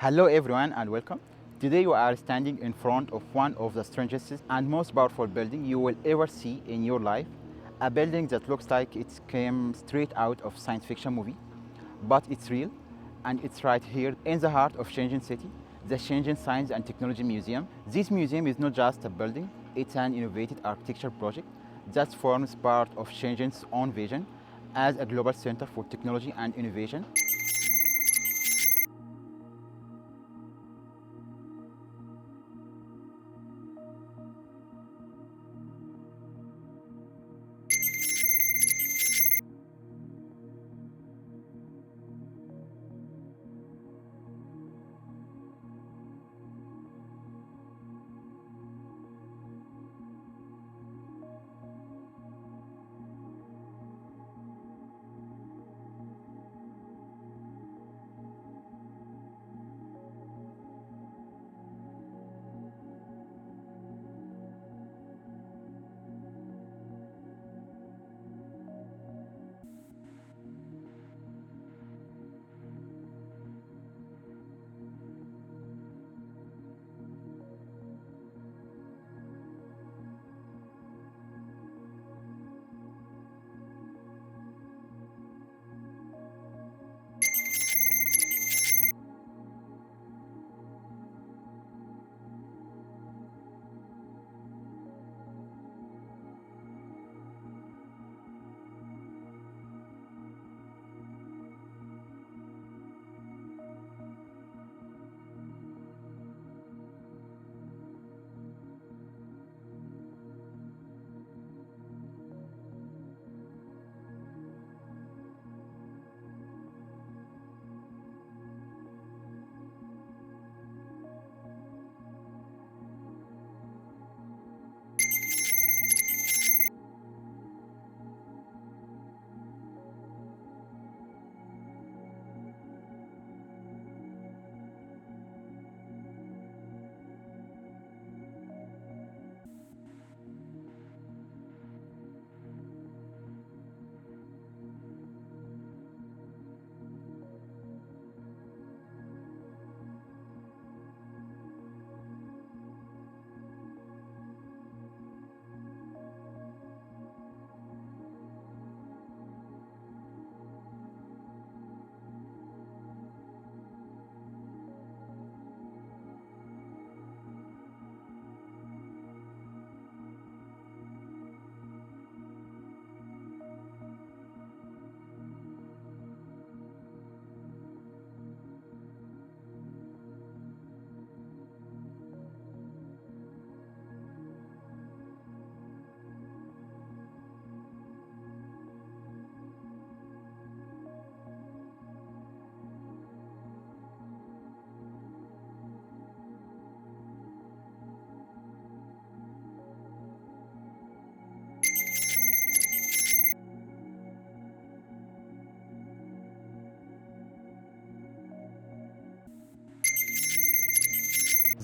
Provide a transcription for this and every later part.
Hello everyone and welcome. Today you are standing in front of one of the strangest and most powerful buildings you will ever see in your life. A building that looks like it came straight out of science fiction movie, but it's real and it's right here in the heart of Shenzhen city, the Shenzhen Science and Technology Museum. This museum is not just a building, it's an innovative architecture project that forms part of Shenzhen's own vision as a global center for technology and innovation.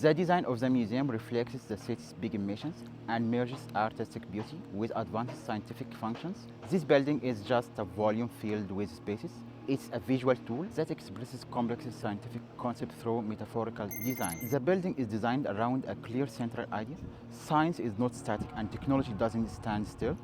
The design of the museum reflects the city's big missions and merges artistic beauty with advanced scientific functions. This building is just a volume filled with spaces. It's a visual tool that expresses complex scientific concepts through metaphorical design. The building is designed around a clear central idea. Science is not static and technology doesn't stand still.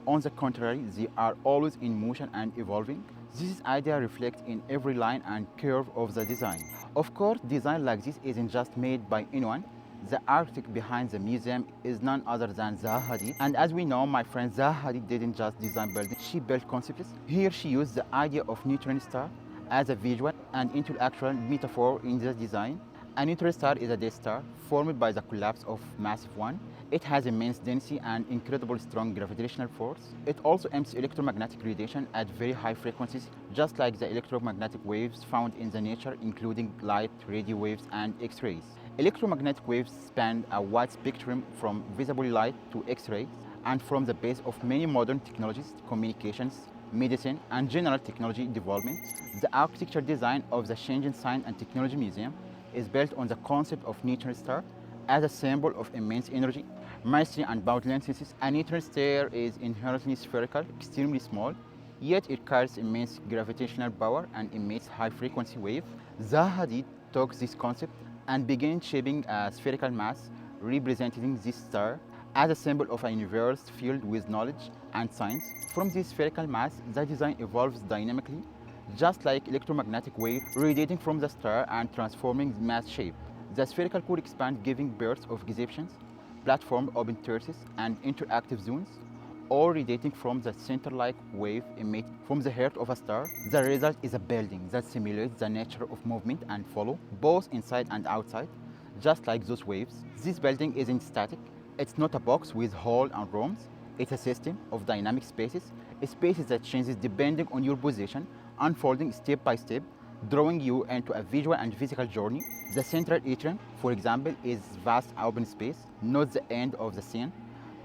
On the contrary, they are always in motion and evolving. This idea reflects in every line and curve of the design. Of course, design like this isn't just made by anyone. The architect behind the museum is none other than Zaha Hadid. And as we know, my friend Zaha Hadid didn't just design buildings, she built concepts. Here she used the idea of neutron star as a visual and intellectual metaphor in the design. A neutron star is a death star formed by the collapse of massive one. It has immense density and incredibly strong gravitational force. It also emits electromagnetic radiation at very high frequencies, just like the electromagnetic waves found in the nature, including light, radio waves, and X-rays. Electromagnetic waves span a wide spectrum from visible light to X-rays, and from the base of many modern technologies, communications, medicine, and general technology development. The architecture design of the Shenzhen Science and Technology Museum is built on the concept of neutron star as a symbol of immense energy, mastery, and boundlessness. A neutron star is inherently spherical, extremely small, yet it carries immense gravitational power and emits high-frequency wave. Zaha Hadid took this concept and began shaping a spherical mass representing this star as a symbol of a universe filled with knowledge and science. From this spherical mass, the design evolves dynamically, just like electromagnetic wave radiating from the star and transforming mass shape. The spherical core expands, giving birth of exhibitions, platform open terraces, and interactive zones, all radiating from the center-like wave emitted from the heart of a star. The result is a building that simulates the nature of movement and flow, both inside and outside, just like those waves. This building isn't static. It's not a box with halls and rooms. It's a system of dynamic spaces, spaces that changes depending on your position, unfolding step by step, drawing you into a visual and physical journey. The central atrium, for example, is vast open space, not the end of the scene,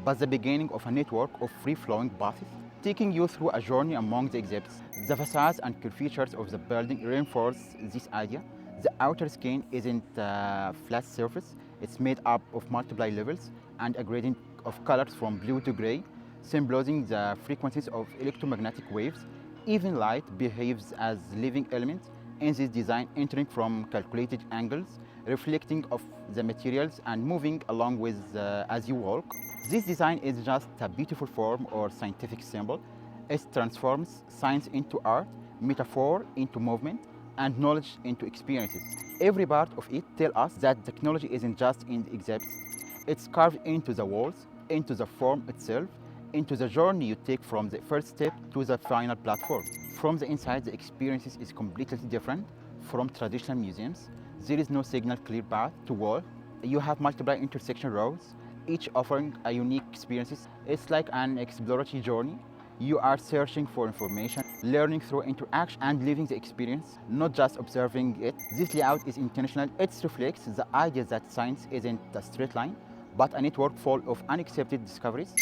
but the beginning of a network of free-flowing paths, taking you through a journey among the exhibits. The facades and features of the building reinforce this idea. The outer skin isn't a flat surface. It's made up of multiple levels and a gradient of colors from blue to gray, symbolizing the frequencies of electromagnetic waves. Even light behaves as living element in this design, entering from calculated angles, reflecting off the materials and moving along with as you walk. This design is just a beautiful form or scientific symbol. It transforms science into art, metaphor into movement, and knowledge into experiences. Every part of it tells us that technology isn't just in the exhibits. It's carved into the walls, into the form itself, into the journey you take from the first step to the final platform. From the inside, the experience is completely different from traditional museums. There is no signal clear path to walk. You have multiple intersection roads, each offering a unique experience. It's like an exploratory journey. You are searching for information, learning through interaction, and living the experience, not just observing it. This layout is intentional. It reflects the idea that science isn't a straight line, but a network full of unaccepted discoveries.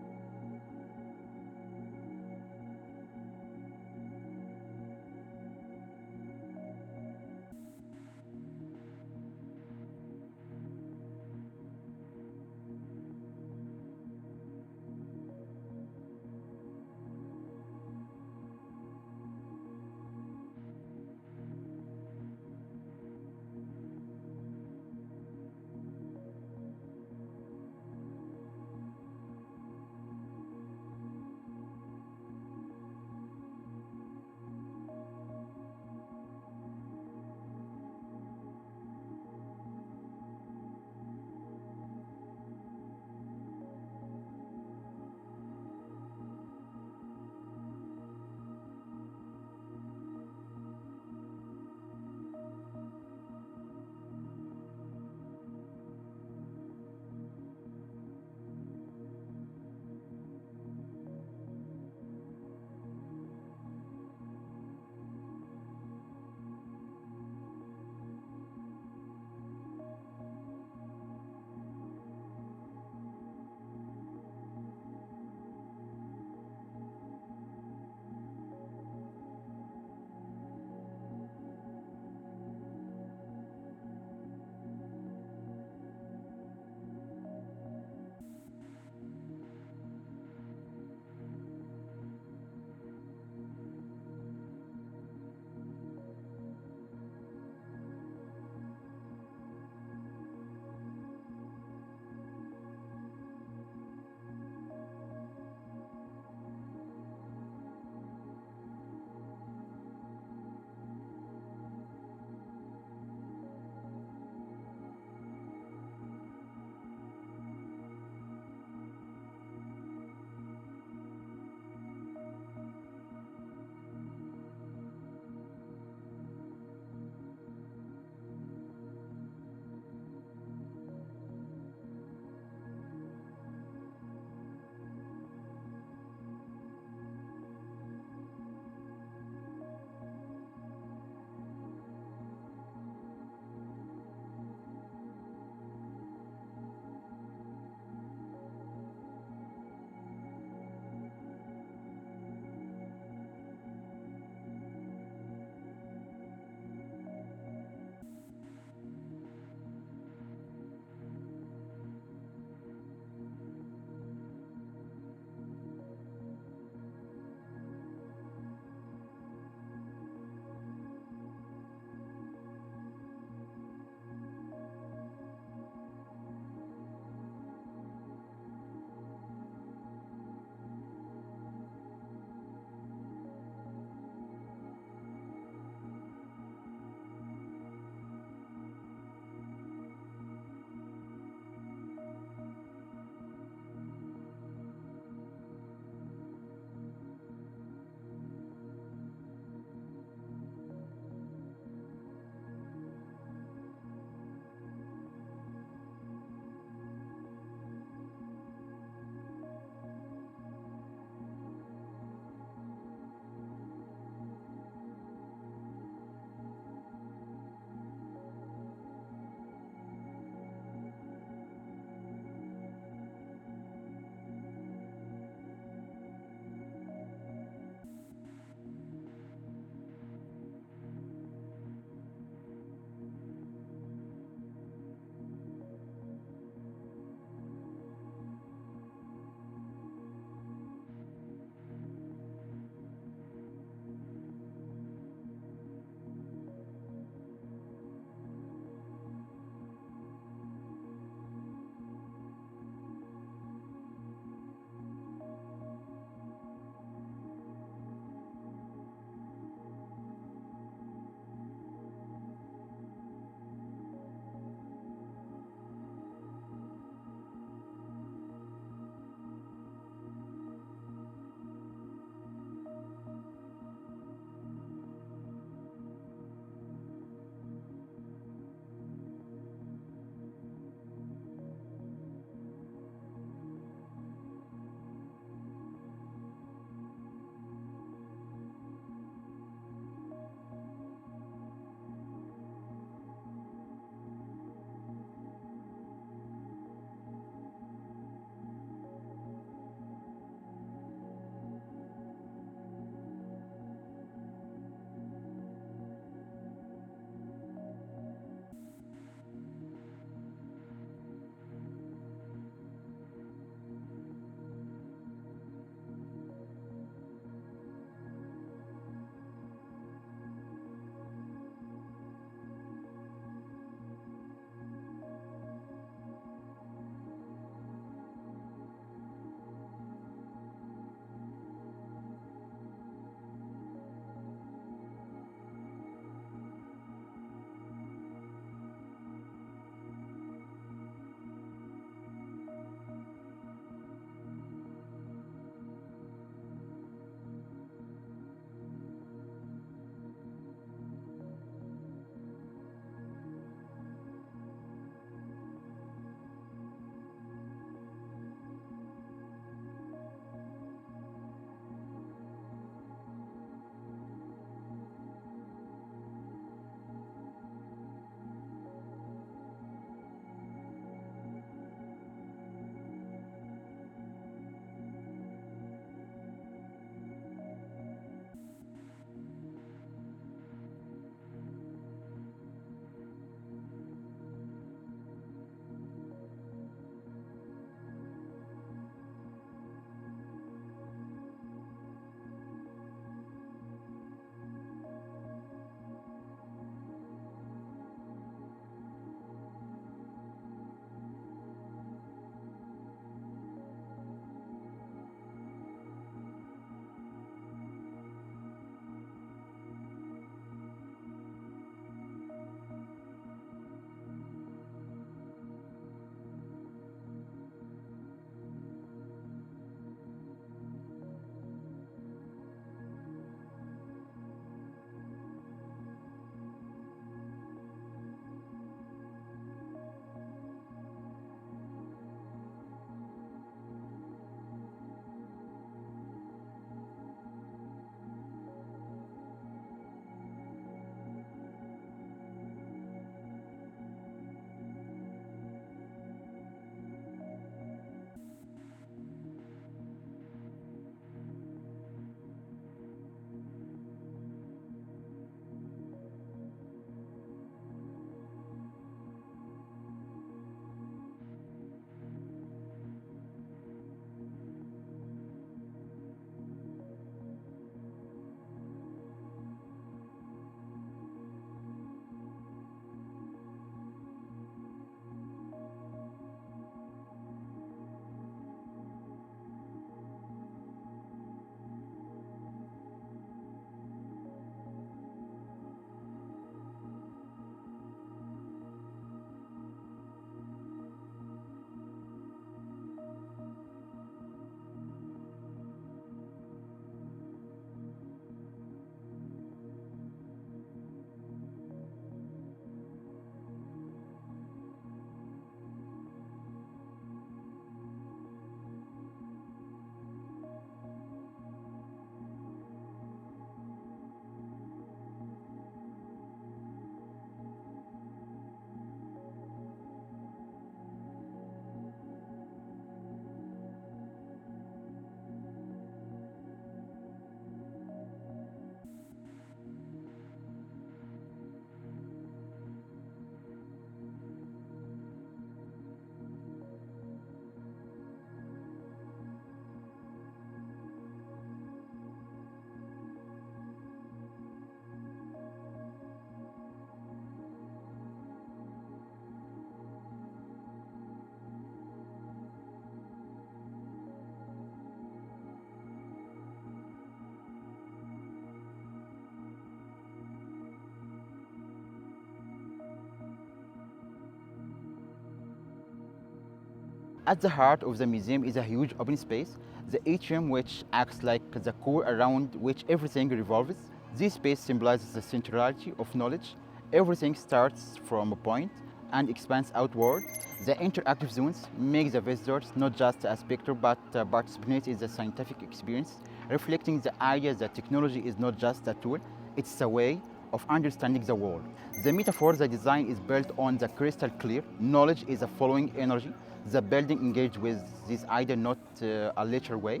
At the heart of the museum is a huge open space, the atrium, which acts like the core around which everything revolves. This space symbolizes the centrality of knowledge. Everything starts from a point and expands outward. The interactive zones make the visitors not just a spectator but participants in the scientific experience, reflecting the idea that technology is not just a tool, it's a way of understanding the world. The metaphor, the design is built on the crystal clear. Knowledge is a flowing energy. The building engaged with this idea not a literal way,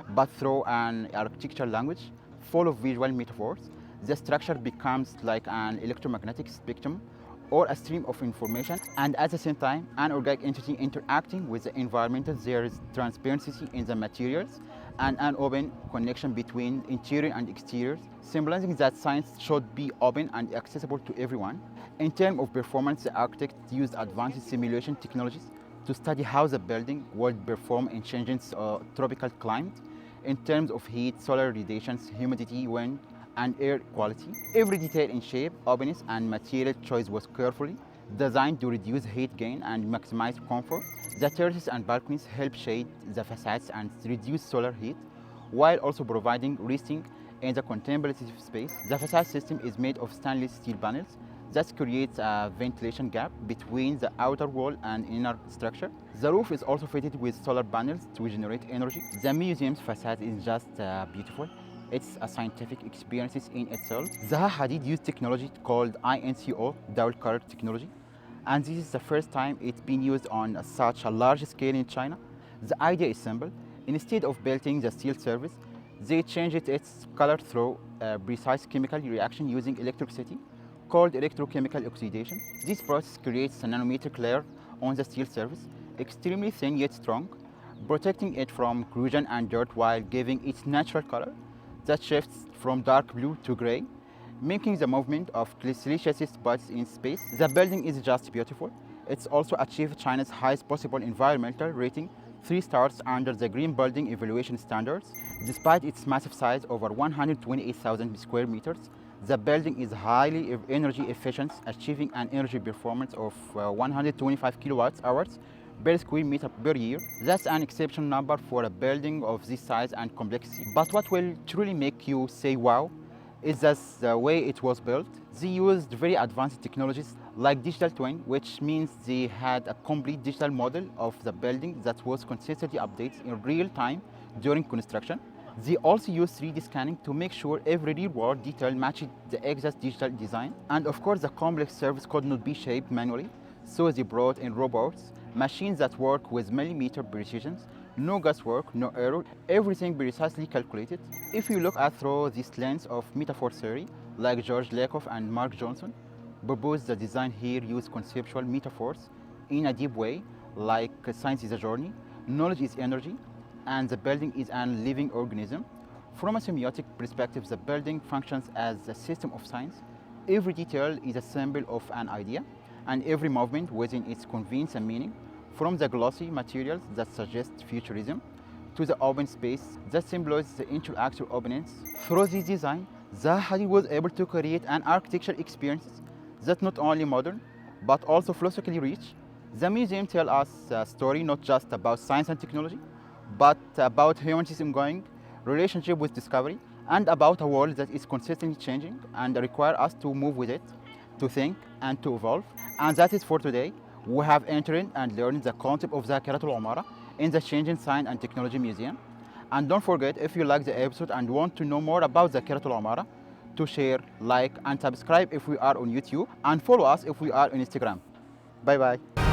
but through an architectural language full of visual metaphors. The structure becomes like an electromagnetic spectrum or a stream of information, and at the same time, an organic entity interacting with the environment. There is transparency in the materials and an open connection between interior and exterior, symbolizing that science should be open and accessible to everyone. In terms of performance, the architect used advanced simulation technologies to study how the building would perform in changing tropical climate in terms of heat, solar radiations, humidity, wind, and air quality. Every detail in shape, openness, and material choice was carefully designed to reduce heat gain and maximize comfort. The terraces and balconies help shade the facades and reduce solar heat, while also providing resting in the contemplative space. The facade system is made of stainless steel panels that creates a ventilation gap between the outer wall and inner structure. The roof is also fitted with solar panels to generate energy. The museum's facade is just beautiful. It's a scientific experience in itself. Zaha Hadid used technology called INCO, dual color technology, and this is the first time it's been used on such a large scale in China. The idea is simple. Instead of belting the steel surface, they changed its color through a precise chemical reaction using electricity called electrochemical oxidation. This process creates a nanometric layer on the steel surface, extremely thin yet strong, protecting it from corrosion and dirt while giving its natural color that shifts from dark blue to gray, making the movement of siliceous bodies in space. The building is just beautiful. It's also achieved China's highest possible environmental rating, 3 stars under the Green Building Evaluation Standards. Despite its massive size, over 128,000 square meters, the building is highly energy efficient, achieving an energy performance of 125 kilowatt hours per square meter per year. That's an exceptional number for a building of this size and complexity. But what will truly make you say wow is that the way it was built. They used very advanced technologies like digital twin, which means they had a complete digital model of the building that was consistently updated in real time during construction. They also used 3D scanning to make sure every real-world detail matched the exact digital design. And of course, the complex surface could not be shaped manually, so they brought in robots, machines that work with millimeter precision, no guesswork, no error, everything precisely calculated. If you look at through this lens of metaphor theory, like George Lakoff and Mark Johnson proposed, the design here use conceptual metaphors in a deep way, like science is a journey, knowledge is energy, and the building is a living organism. From a semiotic perspective, the building functions as a system of science. Every detail is a symbol of an idea, and every movement within it conveys a meaning. From the glossy materials that suggest futurism to the open space that symbolizes the interactive openness. Through this design, Zaha Hadid was able to create an architectural experience that not only modern, but also philosophically rich. The museum tells us a story not just about science and technology, but about humanity's ongoing relationship with discovery, and about a world that is consistently changing and requires us to move with it, to think and to evolve. And that is for today. We have entered and learned the concept of ذاكرة العمارة in the Shenzhen Science and Technology Museum. And don't forget, if you like the episode and want to know more about ذاكرة العمارة, to share, like, and subscribe if we are on YouTube, and follow us if we are on Instagram. Bye bye.